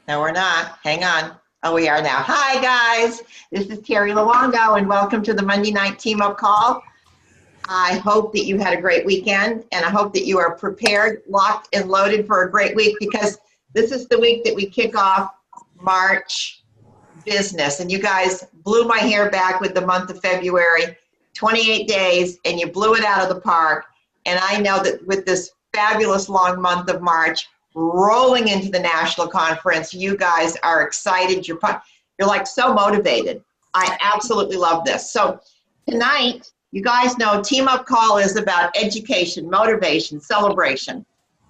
No, we're not. Hang on. Oh, we are now. Hi, guys. This is Terry Luongo, and welcome to the Monday Night Team Up Call. I hope that you had a great weekend, and I hope that you are prepared, locked, and loaded for a great week, because this is the week that we kick off March business. And you guys blew my hair back with the month of February, 28 days, and you blew it out of the park. And I know that with this fabulous long month of March, rolling into the national conference, you guys are excited. You're like so motivated. I absolutely love this. So tonight, you guys know Team Up Call is about education, motivation, celebration.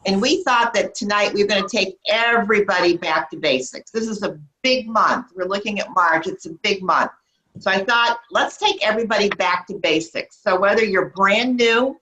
And we thought that tonight we were going to take everybody back to basics. This is a big month. We're looking at March. It's a big month. So I thought, let's take everybody back to basics. So whether you're brand new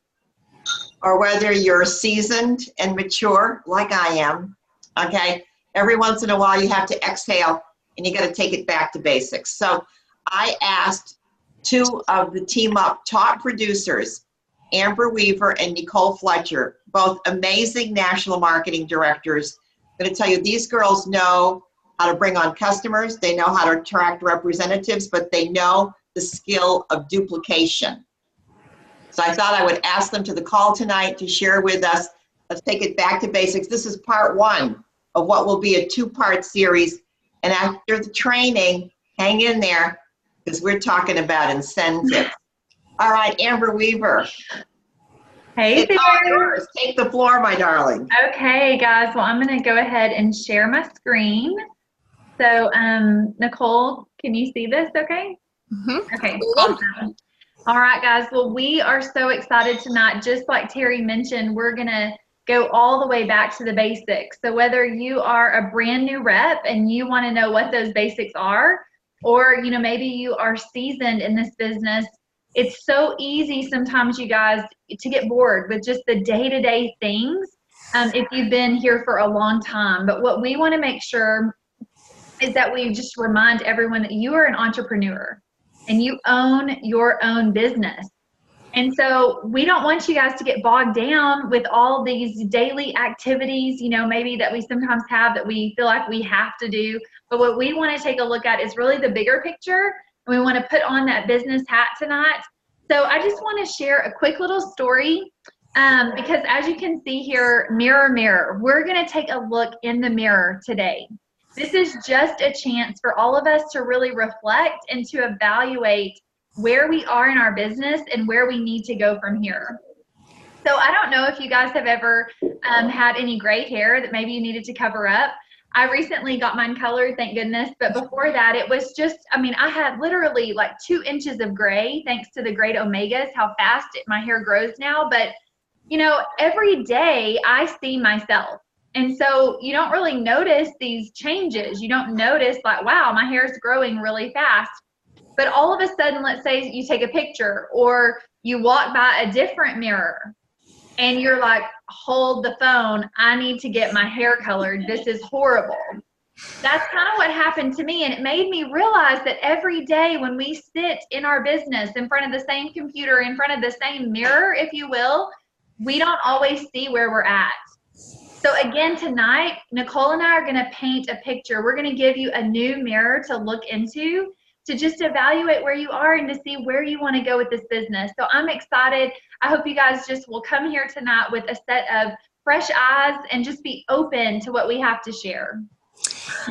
or whether you're seasoned and mature like I am, okay, every once in a while you have to exhale and you got to take it back to basics. So I asked two of the Team Up top producers, Amber Weaver and Nicole Fletcher, both amazing national marketing directors. I'm going to tell you, these girls know how to bring on customers. They know how to attract representatives, but they know the skill of duplication. So I thought I would ask them to the call tonight to share with us. Let's take it back to basics. This is part one of what will be a two-part series. And after the training, hang in there, because we're talking about incentives. All right, Amber Weaver. Hey, it's all yours. Take the floor, my darling. Okay, guys. Well, I'm going to go ahead and share my screen. So, Nicole, can you see this okay? Mm-hmm. Okay, awesome. All right, guys. Well, we are so excited tonight. Just like Terry mentioned, we're going to go all the way back to the basics. So whether you are a brand new rep and you want to know what those basics are, or, you know, maybe you are seasoned in this business, it's so easy sometimes, you guys, to get bored with just the day-to-day things if you've been here for a long time. But what we want to make sure is that we just remind everyone that you are an entrepreneur and you own your own business. And so we don't want you guys to get bogged down with all these daily activities, you know, maybe that we sometimes have that we feel like we have to do. But what we want to take a look at is really the bigger picture. And we want to put on that business hat tonight. So I just want to share a quick little story because as you can see here, mirror, mirror, we're going to take a look in the mirror today. This is just a chance for all of us to really reflect and to evaluate where we are in our business and where we need to go from here. So I don't know if you guys have ever had any gray hair that maybe you needed to cover up. I recently got mine colored, thank goodness. But before that, it was just, I mean, I had literally like 2 inches of gray thanks to the great omegas, how fast my hair grows now. But, you know, every day I see myself. And so you don't really notice these changes. You don't notice like, wow, my hair is growing really fast. But all of a sudden, let's say you take a picture or you walk by a different mirror and you're like, hold the phone, I need to get my hair colored. This is horrible. That's kind of what happened to me. And it made me realize that every day when we sit in our business in front of the same computer, in front of the same mirror, if you will, we don't always see where we're at. So again, tonight, Nicole and I are going to paint a picture. We're going to give you a new mirror to look into, to just evaluate where you are and to see where you want to go with this business. So I'm excited. I hope you guys just will come here tonight with a set of fresh eyes and just be open to what we have to share.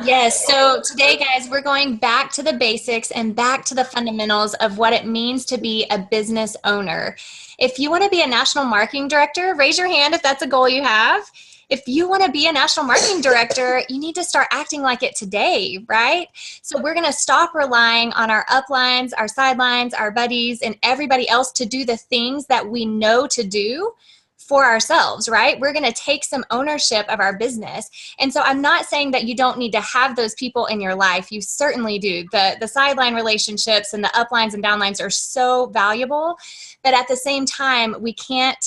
Yes, so today, guys, we're going back to the basics and back to the fundamentals of what it means to be a business owner. If you want to be a national marketing director, raise your hand if that's a goal you have. If you want to be a national marketing director, you need to start acting like it today, right? So we're going to stop relying on our uplines, our sidelines, our buddies, and everybody else to do the things that we know to do for ourselves, right? We're going to take some ownership of our business. And so I'm not saying that you don't need to have those people in your life. You certainly do. The sideline relationships and the uplines and downlines are so valuable. But at the same time, we can't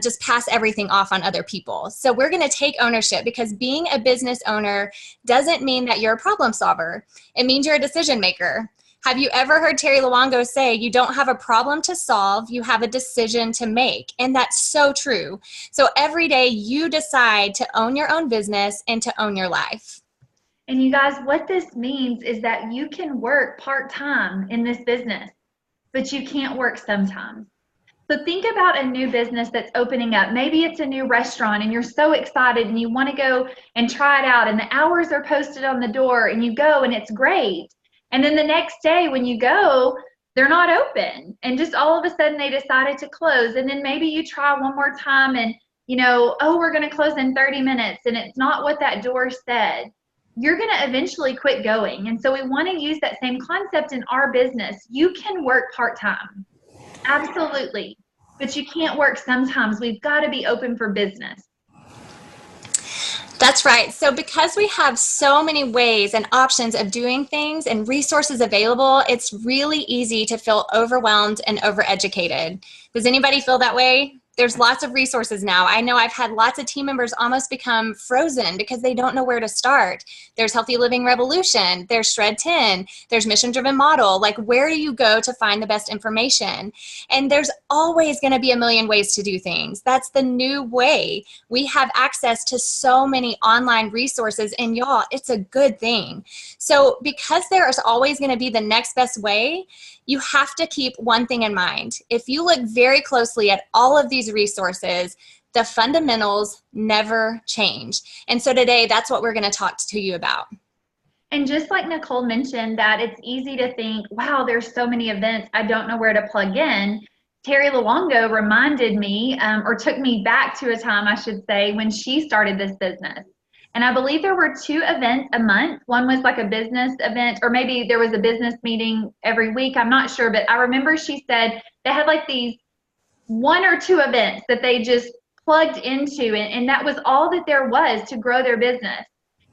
just pass everything off on other people. So we're going to take ownership, because being a business owner doesn't mean that you're a problem solver. It means you're a decision maker. Have you ever heard Terry Luongo say, you don't have a problem to solve, you have a decision to make? And that's so true. So every day you decide to own your own business and to own your life. And you guys, what this means is that you can work part-time in this business, but you can't work sometimes. So think about a new business that's opening up. Maybe it's a new restaurant and you're so excited and you want to go and try it out, and the hours are posted on the door and you go and it's great. And then the next day when you go, they're not open, and just all of a sudden they decided to close. And then maybe you try one more time and, you know, oh, we're going to close in 30 minutes and it's not what that door said. You're going to eventually quit going. And so we want to use that same concept in our business. You can work part-time. Absolutely. But you can't work sometimes. We've got to be open for business. That's right. So because we have so many ways and options of doing things and resources available, it's really easy to feel overwhelmed and overeducated. Does anybody feel that way? There's lots of resources now. I know I've had lots of team members almost become frozen because they don't know where to start. There's Healthy Living Revolution. There's Shred 10. There's Mission Driven Model. Like, where do you go to find the best information? And there's always going to be a million ways to do things. That's the new way. We have access to so many online resources, and y'all, it's a good thing. So because there is always going to be the next best way, you have to keep one thing in mind. If you look very closely at all of these resources, the fundamentals never change. And so today, that's what we're going to talk to you about. And just like Nicole mentioned, that it's easy to think, wow, there's so many events, I don't know where to plug in. Terry Luongo reminded me, or took me back to a time, I should say, when she started this business. And I believe there were 2 events a month. One was like a business event, or maybe there was a business meeting every week. I'm not sure, but I remember she said they had like these 1 or 2 events that they just plugged into, and that was all that there was to grow their business.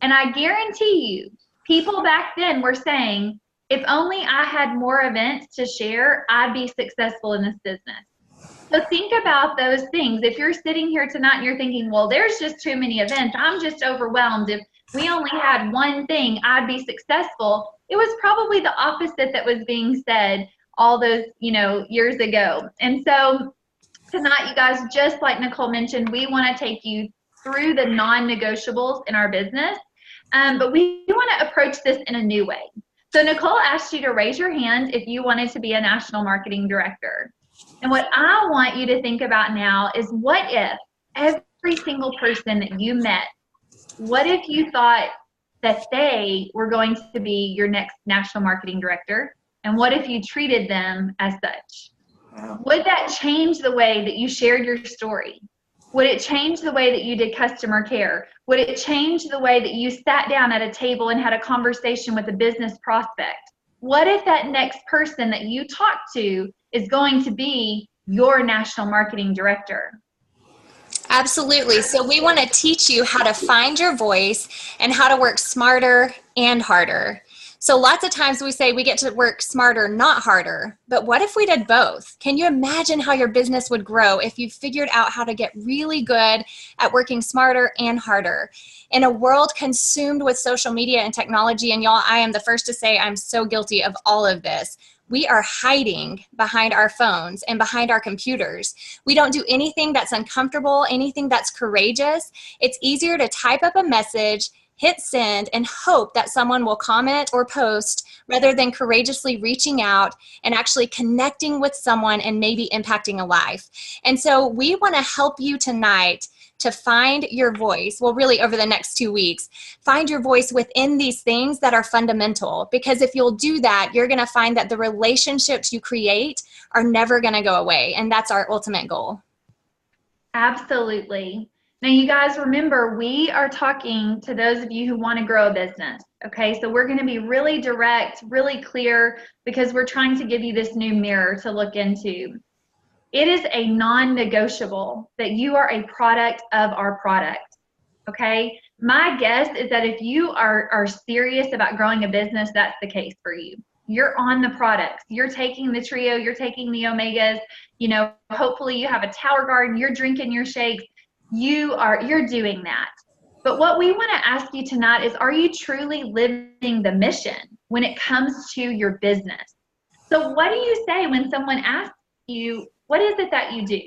And I guarantee you, people back then were saying, if only I had more events to share, I'd be successful in this business. So think about those things. If you're sitting here tonight and you're thinking, well, there's just too many events, I'm just overwhelmed. If we only had one thing, I'd be successful. It was probably the opposite that was being said all those, years ago. And so tonight, you guys, just like Nicole mentioned, we want to take you through the non-negotiables in our business, but we want to approach this in a new way. So Nicole asked you to raise your hand if you wanted to be a national marketing director. And what I want you to think about now is, what if every single person that you met, what if you thought that they were going to be your next national marketing director? And what if you treated them as such? Wow. Would that change the way that you shared your story? Would it change the way that you did customer care? Would it change the way that you sat down at a table and had a conversation with a business prospect? What if that next person that you talk to is going to be your national marketing director? Absolutely. So we want to teach you how to find your voice and how to work smarter and harder. So lots of times we say we get to work smarter, not harder. But what if we did both? Can you imagine how your business would grow if you figured out how to get really good at working smarter and harder? In a world consumed with social media and technology, and y'all, I am the first to say I'm so guilty of all of this. We are hiding behind our phones and behind our computers. We don't do anything that's uncomfortable, anything that's courageous. It's easier to type up a message, hit send, and hope that someone will comment or post rather than courageously reaching out and actually connecting with someone and maybe impacting a life. And so we want to help you tonight to find your voice. Well, really over the next 2 weeks, find your voice within these things that are fundamental. Because if you'll do that, you're going to find that the relationships you create are never going to go away. And that's our ultimate goal. Absolutely. Now, you guys remember, we are talking to those of you who want to grow a business. Okay, so we're going to be really direct, really clear, because we're trying to give you this new mirror to look into. It is a non-negotiable that you are a product of our product. Okay, my guess is that if you are serious about growing a business, that's the case for you. You're on the products. You're taking the Trio, you're taking the Omegas, hopefully you have a Tower Garden, you're drinking your shakes. You're doing that. But what we want to ask you tonight is, are you truly living the mission when it comes to your business? So what do you say when someone asks you, what is it that you do?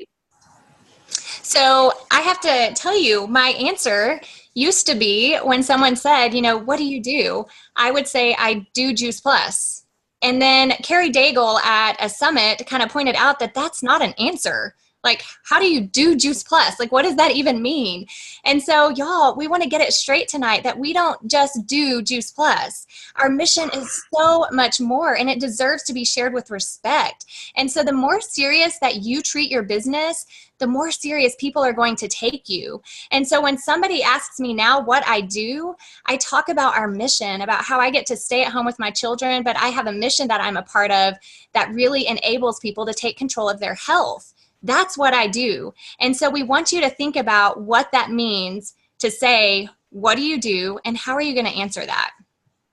So I have to tell you, my answer used to be when someone said, you know, what do you do? I would say I do Juice Plus. And then Carrie Daigle at a summit kind of pointed out that that's not an answer. Like, how do you do Juice Plus? Like, what does that even mean? And so, y'all, we want to get it straight tonight that we don't just do Juice Plus. Our mission is so much more, and it deserves to be shared with respect. And so the more serious that you treat your business, the more serious people are going to take you. And so when somebody asks me now what I do, I talk about our mission, about how I get to stay at home with my children, but I have a mission that I'm a part of that really enables people to take control of their health. That's what I do. And so we want you to think about what that means to say, what do you do and how are you going to answer that?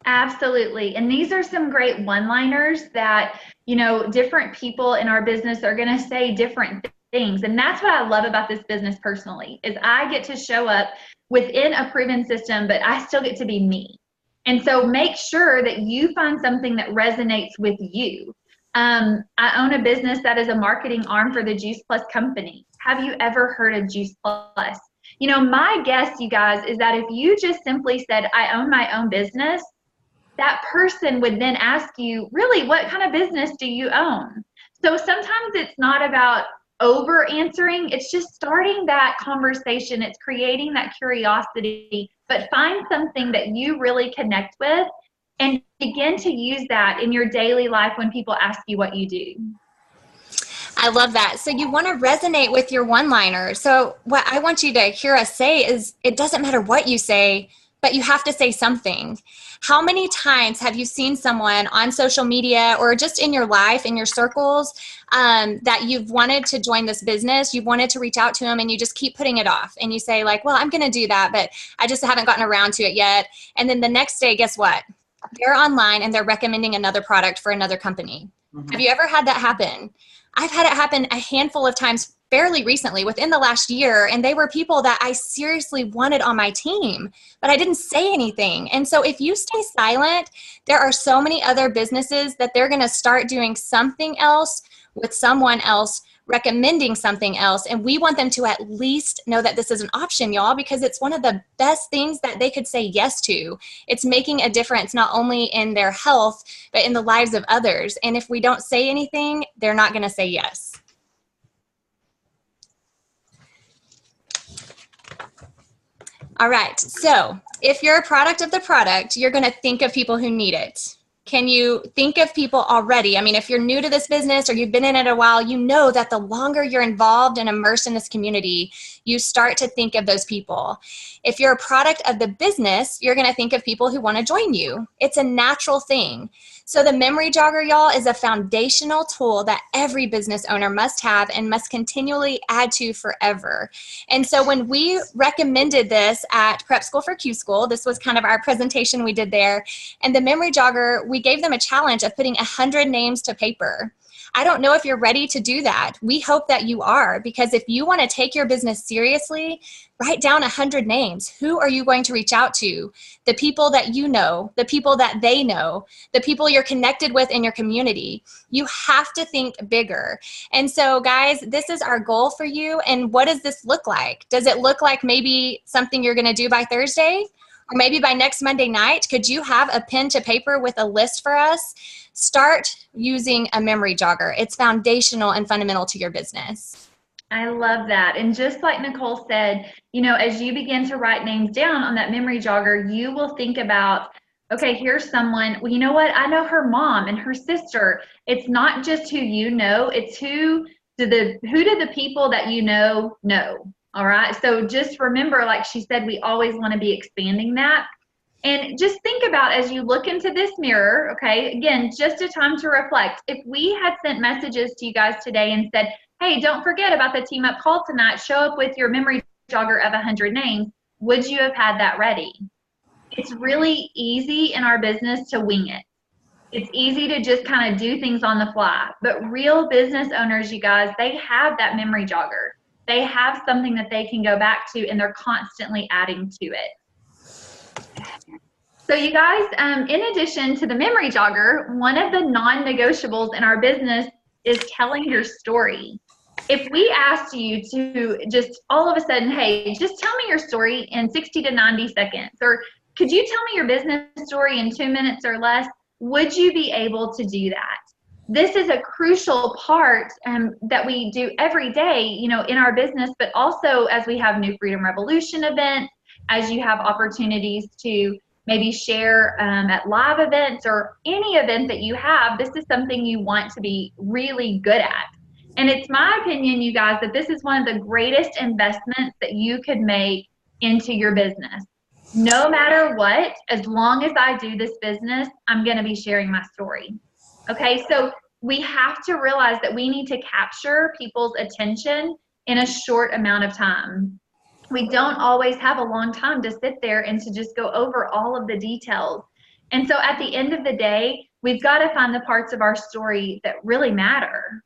Absolutely. And these are some great one-liners that, you know, different people in our business are going to say different things. And that's what I love about this business personally, is I get to show up within a proven system, but I still get to be me. And so make sure that you find something that resonates with you. I own a business that is a marketing arm for the Juice Plus company. Have you ever heard of Juice Plus? You know, my guess, you guys, is that if you just simply said, I own my own business, that person would then ask you, really, what kind of business do you own? So sometimes it's not about over answering, it's just starting that conversation. It's creating that curiosity, but find something that you really connect with and begin to use that in your daily life when people ask you what you do. I love that. So you want to resonate with your one-liner. So what I want you to hear us say is, it doesn't matter what you say, but you have to say something. How many times have you seen someone on social media or just in your life, in your circles, that you've wanted to join this business, you've wanted to reach out to them, and you just keep putting it off? And you say like, well, I'm going to do that, but I just haven't gotten around to it yet. And then the next day, guess what? They're online and they're recommending another product for another company. Mm-hmm. Have you ever had that happen? I've had it happen a handful of times fairly recently, within the last year, and they were people that I seriously wanted on my team, but I didn't say anything. And so if you stay silent, there are so many other businesses that they're going to start doing something else with someone else recommending something else. And we want them to at least know that this is an option, y'all, because it's one of the best things that they could say yes to. It's making a difference not only in their health, but in the lives of others. And if we don't say anything, they're not going to say yes. All right, so if you're a product of the product, you're going to think of people who need it. Can you think of people already? I mean, if you're new to this business or you've been in it a while, you know that the longer you're involved and immersed in this community, you start to think of those people. If you're a product of the business, you're going to think of people who want to join you. It's a natural thing. So the memory jogger, y'all, is a foundational tool that every business owner must have and must continually add to forever. And so when we recommended this at Prep School for Q School, this was kind of our presentation we did there, and the memory jogger, we gave them a challenge of putting 100 names to paper. I don't know if you're ready to do that. We hope that you are, because if you want to take your business seriously, write down 100 names. Who are you going to reach out to? The people that you know, the people that they know, the people you're connected with in your community. You have to think bigger. And so, guys, this is our goal for you. And what does this look like? Does it look like maybe something you're going to do by Thursday? Or maybe by next Monday night? Could you have a pen to paper with a list for us? Start using a memory jogger. It's foundational and fundamental to your business. I love that. And just like Nicole said, you know, as you begin to write names down on that memory jogger, you will think about, okay, here's someone, well, you know what? I know her mom and her sister. It's not just who you know, it's who do the people that you know. All right. So just remember, like she said, we always want to be expanding that. And just think about, as you look into this mirror, okay, again, just a time to reflect. If we had sent messages to you guys today and said, hey, don't forget about the team up call tonight, show up with your memory jogger of 100 names, would you have had that ready? It's really easy in our business to wing it. It's easy to just kind of do things on the fly. But real business owners, you guys, they have that memory jogger. They have something that they can go back to, and they're constantly adding to it. So you guys, in addition to the memory jogger, one of the non-negotiables in our business is telling your story. if we asked you to just all of a sudden, hey, just tell me your story in 60 to 90 seconds, or could you tell me your business story in 2 minutes or less, would you be able to do that? This is a crucial part that we do every day, you know, in our business, but also as we have New Freedom Revolution events, as you have opportunities to maybe share at live events or any event that you have, this is something you want to be really good at. And it's my opinion, you guys, that this is one of the greatest investments that you could make into your business. No matter what, as long as I do this business, I'm going to be sharing my story. Okay, so we have to realize that we need to capture people's attention in a short amount of time. We don't always have a long time to sit there and to just go over all of the details. And so at the end of the day, we've got to find the parts of our story that really matter.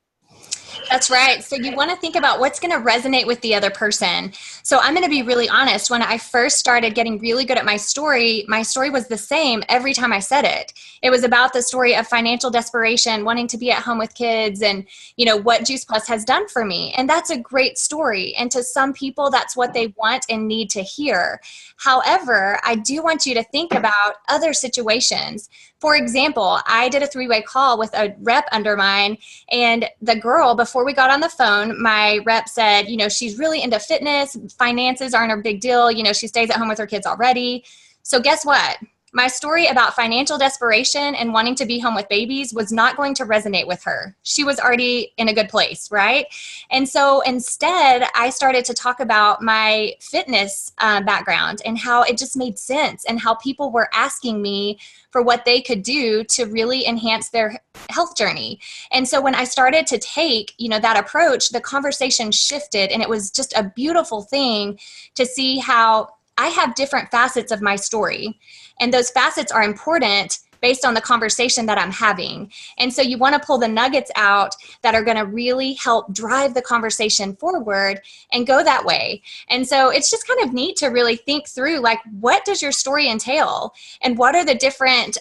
That's right. So you want to think about what's going to resonate with the other person. So I'm going to be really honest. When I first started getting really good at my story was the same every time I said it. It was about the story of financial desperation, wanting to be at home with kids, and, you know, what Juice Plus has done for me. And that's a great story. And to some people, that's what they want and need to hear. However, I do want you to think about other situations. For example, I did a 3-way call with a rep under mine, and the girl, before we got on the phone, my rep said, you know, she's really into fitness, finances aren't a big deal, you know, she stays at home with her kids already. So guess what? My story about financial desperation and wanting to be home with babies was not going to resonate with her. She was already in a good place, right? And so instead, I started to talk about my fitness background and how it just made sense, and how people were asking me for what they could do to really enhance their health journey. And so when I started to take, you know, that approach, the conversation shifted, and it was just a beautiful thing to see how I have different facets of my story. And those facets are important based on the conversation that I'm having. And so you want to pull the nuggets out that are going to really help drive the conversation forward and go that way. And so it's just kind of neat to really think through, like, what does your story entail? And what are the different,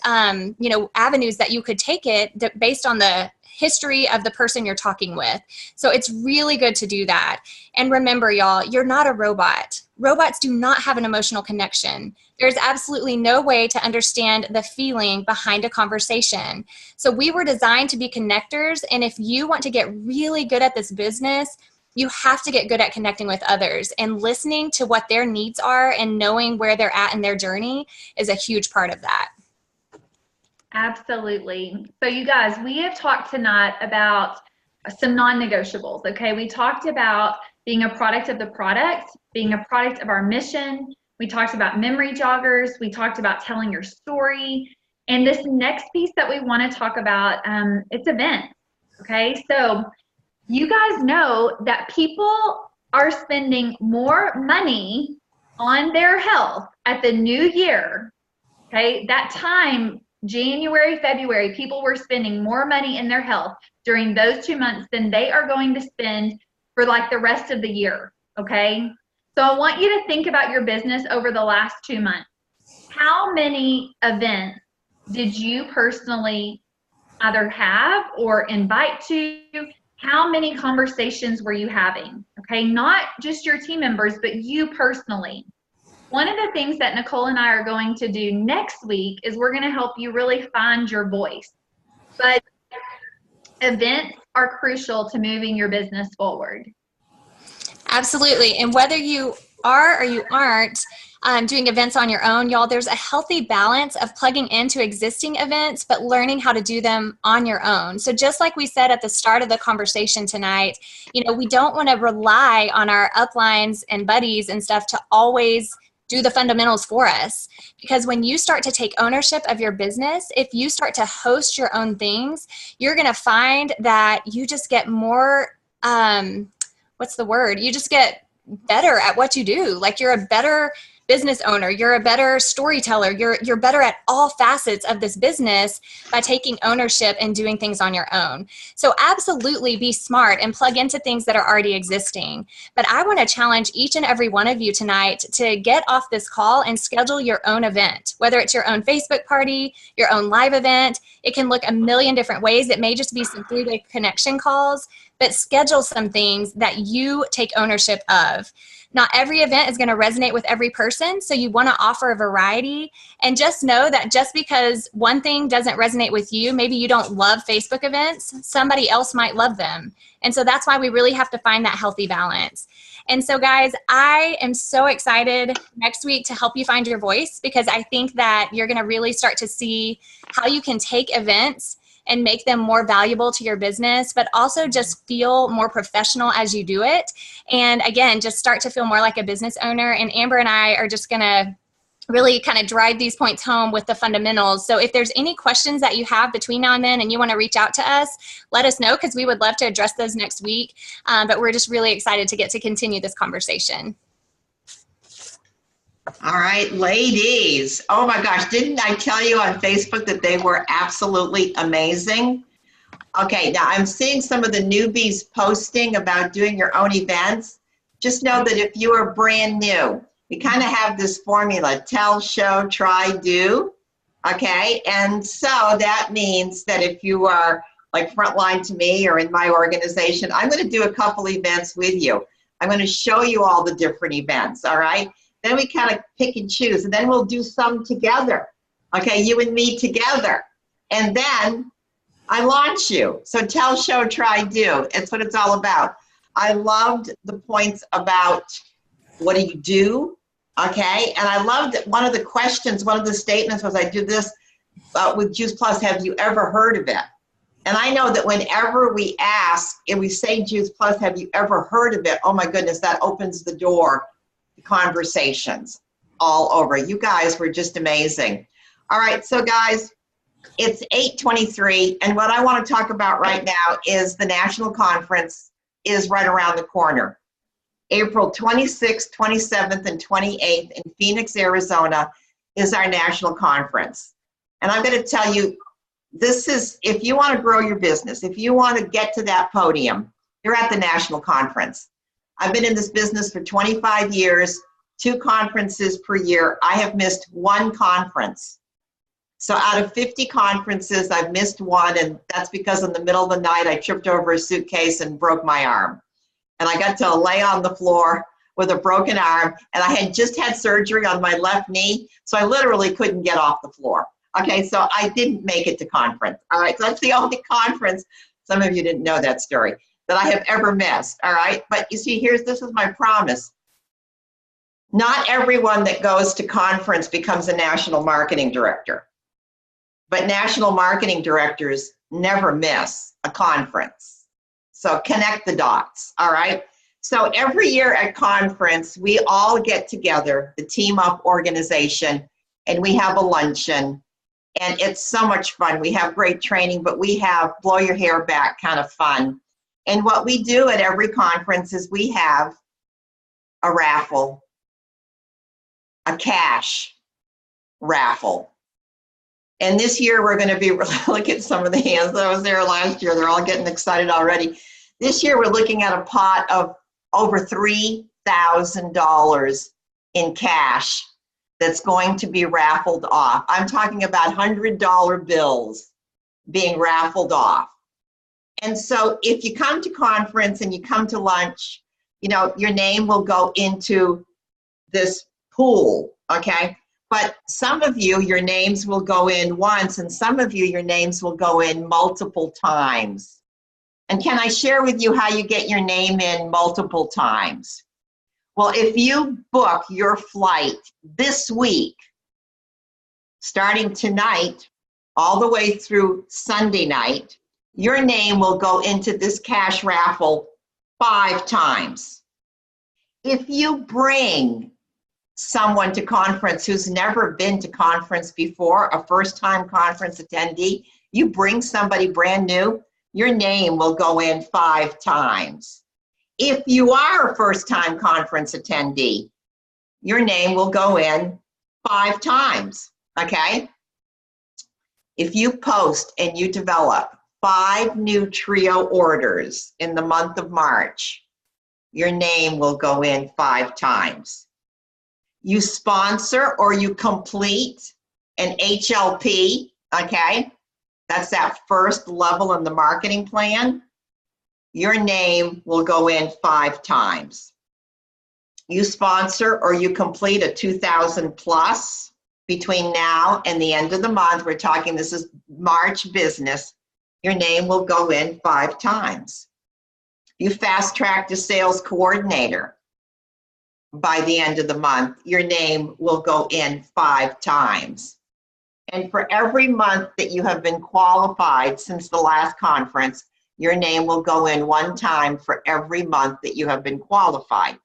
you know, avenues that you could take it based on the history of the person you're talking with. So it's really good to do that. And remember, y'all, you're not a robot. Robots do not have an emotional connection. There's absolutely no way to understand the feeling behind a conversation. So we were designed to be connectors. And if you want to get really good at this business, you have to get good at connecting with others, and listening to what their needs are and knowing where they're at in their journey is a huge part of that. Absolutely. So you guys, we have talked tonight about some non-negotiables, okay? We talked about being a product of the product, being a product of our mission. We talked about memory joggers. We talked about telling your story. And this next piece that we want to talk about, it's events, okay? So you guys know that people are spending more money on their health at the new year, okay? That time, January, February, people were spending more money in their health during those 2 months than they are going to spend for like the rest of the year, okay? So I want you to think about your business over the last 2 months. How many events did you personally either have or invite to? How many conversations were you having? Okay, not just your team members, but you personally. One of the things that Nicole and I are going to do next week is we're going to help you really find your voice. But events are crucial to moving your business forward. Absolutely. And whether you are or you aren't doing events on your own, y'all, there's a healthy balance of plugging into existing events, but learning how to do them on your own. So just like we said at the start of the conversation tonight, you know, we don't want to rely on our uplines and buddies and stuff to always do the fundamentals for us. Because when you start to take ownership of your business, if you start to host your own things, you're going to find that you just get more, what's the word? You just get better at what you do. Like, you're a better business owner, you're a better storyteller, you're better at all facets of this business by taking ownership and doing things on your own. So absolutely be smart and plug into things that are already existing. But I want to challenge each and every one of you tonight to get off this call and schedule your own event, whether it's your own Facebook party, your own live event. It can look a million different ways. It may just be some 3-way connection calls, but schedule some things that you take ownership of. Not every event is going to resonate with every person, so you want to offer a variety. And just know that just because one thing doesn't resonate with you, maybe you don't love Facebook events, somebody else might love them. And so that's why we really have to find that healthy balance. And so guys, I am so excited next week to help you find your voice, because I think that you're going to really start to see how you can take events and make them more valuable to your business, but also just feel more professional as you do it. And again, just start to feel more like a business owner. And Amber and I are just gonna really kind of drive these points home with the fundamentals. So if there's any questions that you have between now and then and you wanna reach out to us, let us know, because we would love to address those next week. But we're just really excited to get to continue this conversation. All right, ladies. Oh my gosh, didn't I tell you on Facebook that they were absolutely amazing? Okay, now I'm seeing some of the newbies posting about doing your own events. Just know that if you are brand new, we kind of have this formula: tell, show, try, do. Okay, and so that means that if you are like frontline to me or in my organization, I'm going to do a couple events with you. I'm going to show you all the different events, all right? Then we kind of pick and choose, and then we'll do some together. Okay, you and me together. And then I launch you. So tell, show, try, do. It's what it's all about. I loved the points about what do you do, okay? And I loved one of the questions, one of the statements was, I do this with Juice Plus, have you ever heard of it? And I know that whenever we ask and we say Juice Plus, have you ever heard of it? Oh my goodness, that opens the door to conversations all over. You guys were just amazing. All right, so guys, it's 8:23, and what I want to talk about right now is the national conference is right around the corner. April 26th, 27th, and 28th in Phoenix, Arizona is our national conference. And I'm going to tell you, this is, if you want to grow your business, if you want to get to that podium, you're at the national conference. I've been in this business for 25 years, 2 conferences per year. I have missed 1 conference. So out of 50 conferences, I've missed 1, and that's because in the middle of the night, I tripped over a suitcase and broke my arm. And I got to lay on the floor with a broken arm, and I had just had surgery on my left knee, so I literally couldn't get off the floor. Okay, so I didn't make it to conference. All right, so that's the only conference, some of you didn't know that story, that I have ever missed. All right, but you see, this is my promise. Not everyone that goes to conference becomes a national marketing director. But national marketing directors never miss a conference. So connect the dots, all right? So every year at conference, we all get together, the Team Up organization, and we have a luncheon. And it's so much fun. We have great training, but we have blow your hair back kind of fun. And what we do at every conference is we have a raffle, a cash raffle. And this year we're going to be, look at some of the hands that was there last year. They're all getting excited already. This year we're looking at a pot of over $3,000 in cash that's going to be raffled off. I'm talking about $100 bills being raffled off. And so if you come to conference and you come to lunch, you know, your name will go into this pool, okay? But some of you, your names will go in once, and some of you, your names will go in multiple times. And can I share with you how you get your name in multiple times? Well, if you book your flight this week, starting tonight, all the way through Sunday night, your name will go into this cash raffle 5 times. If you bring someone to conference who's never been to conference before, a first-time conference attendee, you bring somebody brand new, your name will go in 5 times. If you are a first-time conference attendee, your name will go in 5 times, okay? If you post and you develop 5 new trio orders in the month of March, your name will go in 5 times. You sponsor or you complete an HLP, okay? That's that first level in the marketing plan. your name will go in 5 times. You sponsor or you complete a 2,000 plus between now and the end of the month. We're talking, this is March business. Your name will go in 5 times. You fast track to sales coordinator by the end of the month, your name will go in 5 times. And for every month that you have been qualified since the last conference, your name will go in 1 time for every month that you have been qualified.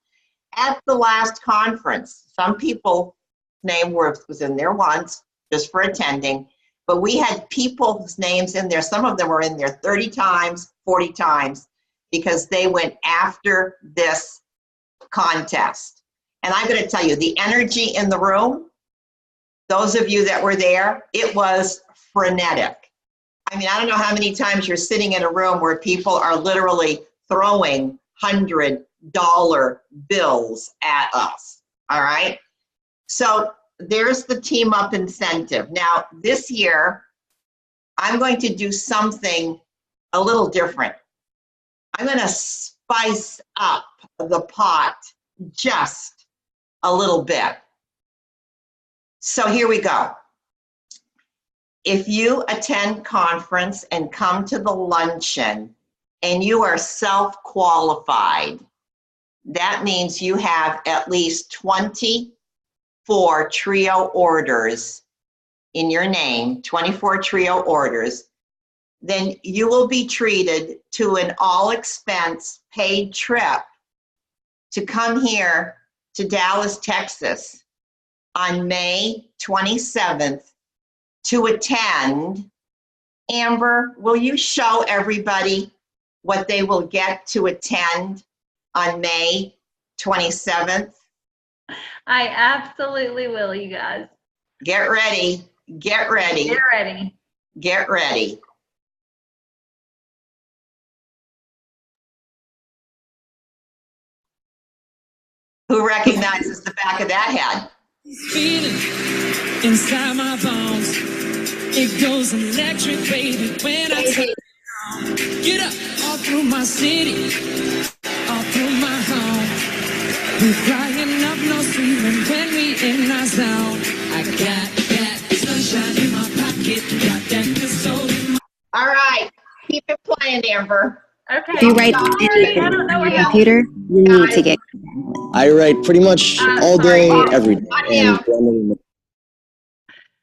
At the last conference, some people's name was in there once just for attending, but we had people's names in there. Some of them were in there 30 times, 40 times, because they went after this contest. And I'm going to tell you, the energy in the room, those of you that were there, it was frenetic. I mean, I don't know how many times you're sitting in a room where people are literally throwing $100 bills at us, all right? So there's the team up incentive. Now, this year, I'm going to do something a little different. I'm going to spice up the pot just a little bit. So here we go. If you attend conference and come to the luncheon and you are self-qualified, that means you have at least 24 trio orders in your name, 24 trio orders, then you will be treated to an all-expense paid trip to come here to Dallas, Texas on May 27th to attend. Amber, will you show everybody what they will get to attend on May 27th? I absolutely will, you guys. Get ready, get ready. Get ready. Get ready. Who recognizes the back of that head? Feeling inside my bones. It goes electric, baby, when I take it down. Get up all through my city, all through my home. We're flying up, no ceiling when we in our zone. I got that sunshine in my pocket, got that good soul in my... All right, keep it playing, Amber. Okay. If you write Sorry, I don't know on what your else. computer, you need to get. I write pretty much all day, Sorry. every day. Yeah. And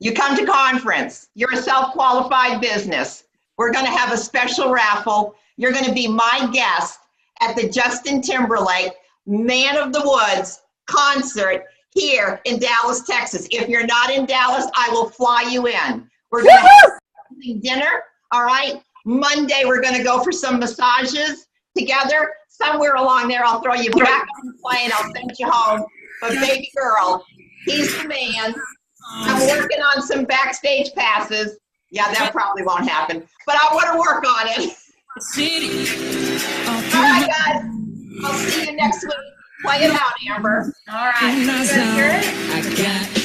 You come to conference, you're a self-qualified business. We're gonna have a special raffle. You're gonna be my guest at the Justin Timberlake Man of the Woods concert here in Dallas, Texas. If you're not in Dallas, I will fly you in. We're gonna have dinner, all right? Monday, we're gonna go for some massages together. Somewhere along there, I'll throw you back on the plane, I'll send you home. But baby girl, he's the man. I'm working on some backstage passes. Yeah, that probably won't happen, but I want to work on it. city. All right, guys. I'll see you next week. Play it out, Amber. All right. In my You guys hear zone. it? I got